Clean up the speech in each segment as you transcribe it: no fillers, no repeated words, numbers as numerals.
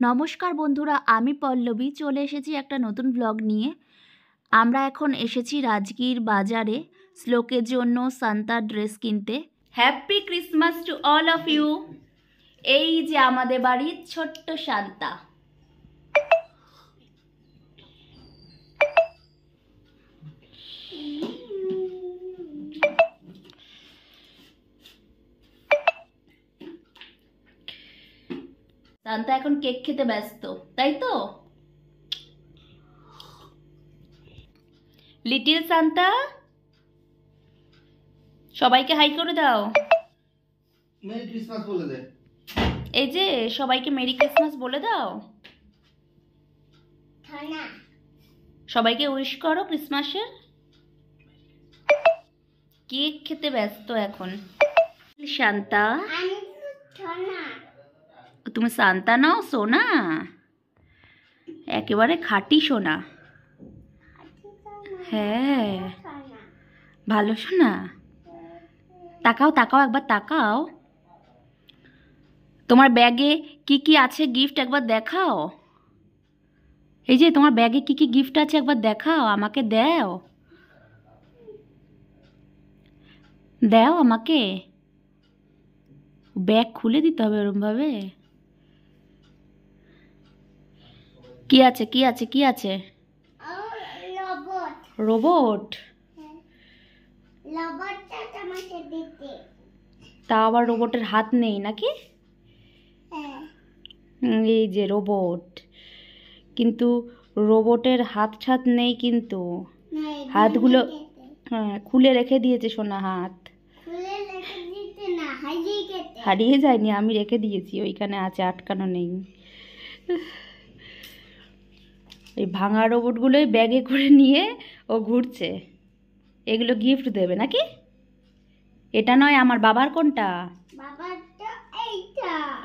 নমস্কার বন্ধুরা, আমি পল্লবী চলে এসেছি একটা নতুন ব্লগ নিয়ে। আমরা এখন এসেছি রাজগীর বাজারে শ্লোকের জন্য সান্তা ড্রেস কিনতে। Happy Christmas to all of you. এই যে আমাদের বাড়ির ছোট্ট সান্তা। সান্তা এখন কেক খেতে ব্যস্ত, তাই তো? লিটল সান্তা, সবাইকে হাই করে দাও। মেরি ক্রিসমাস বলে দে। এই যে সবাইকে মেরি ক্রিসমাস বলে দাও। সবাইকে উইশ করো ক্রিসমাসের। কেক খেতে ব্যস্ত এখন শান্তা। তুমি শান্তা নাও সোনা, একেবারে খাঁটি সোনা। হ্যাঁ ভালো সোনা। তাকাও তাকাও, একবার তাকাও। তোমার ব্যাগে কি কি আছে গিফট একবার দেখাও। এই যে তোমার ব্যাগে কি কি গিফট আছে একবার দেখাও, আমাকে দাও দাও আমাকে। ব্যাগ খুলে দিতে হবে ওরম ভাবে। কি আছে কি আছে কি আছে? রোবট। তা আবার রোবটের হাত নেই নাকি? এই যে রোবট, কিন্তু রোবটের হাত ছাত নেই, কিন্তু হাতগুলো হ্যাঁ খুলে রেখে দিয়েছে সোনা। হাত হারিয়ে যায়নি, আমি রেখে দিয়েছি, ওইখানে আছে, আটকানো নেই। এই ভাঙা রোবটগুলোই ব্যাগে করে নিয়ে ও ঘুরছে। এগুলো গিফট দেবে নাকি? এটা নয়, আমার বাবার কোনটা?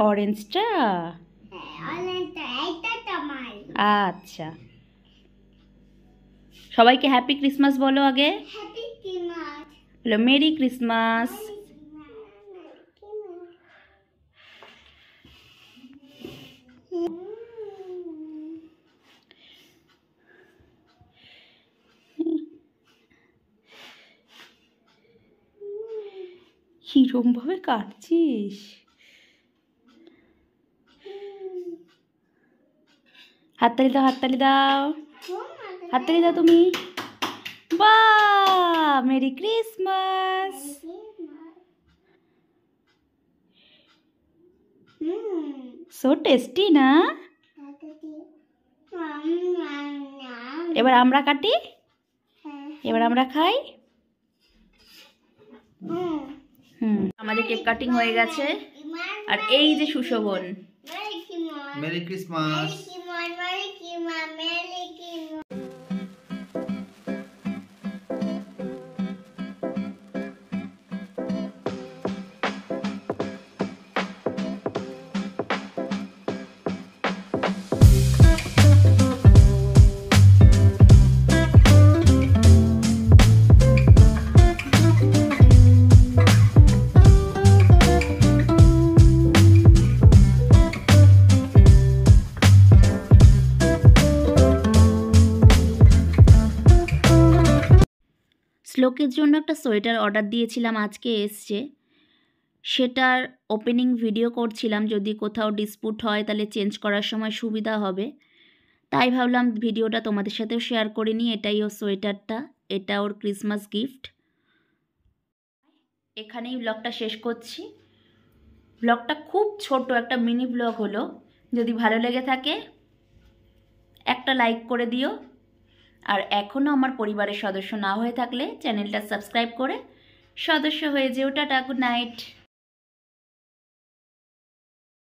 অরেঞ্জটা। আচ্ছা, সবাইকে হ্যাপি ক্রিসমাস বলো আগে। বলো মেরি ক্রিসমাস। কিরম ভাবে কাটছিস? হাততালি দাও, হাততালি দাও, হাততালি দাও তুমি। বাহ, মেরি ক্রিসমাস। সো টেস্টি না? এবার আমরা কাটি, এবার আমরা খাই। আমাদের কেক কাটিং হয়ে গেছে, আর এই যে সুশোভন। Merry Christmas. শ্লোকের জন্য একটা সোয়েটার অর্ডার দিয়েছিলাম, আজকে এসছে। সেটার ওপেনিং ভিডিও করছিলাম, যদি কোথাও ডিসপুট হয় তাহলে চেঞ্জ করার সময় সুবিধা হবে, তাই ভাবলাম ভিডিওটা তোমাদের সাথেও শেয়ার করে নিই। এটাই ওর সোয়েটারটা, এটা ওর ক্রিসমাস গিফট। এখানেই ব্লগটা শেষ করছি। ব্লগটা খুব ছোট, একটা মিনি ব্লগ হলো। যদি ভালো লেগে থাকে একটা লাইক করে দিও, আর এখনও আমার পরিবারের সদস্য না হয়ে থাকলে চ্যানেলটা সাবস্ক্রাইব করে সদস্য হয়ে যেও। Tata, good night.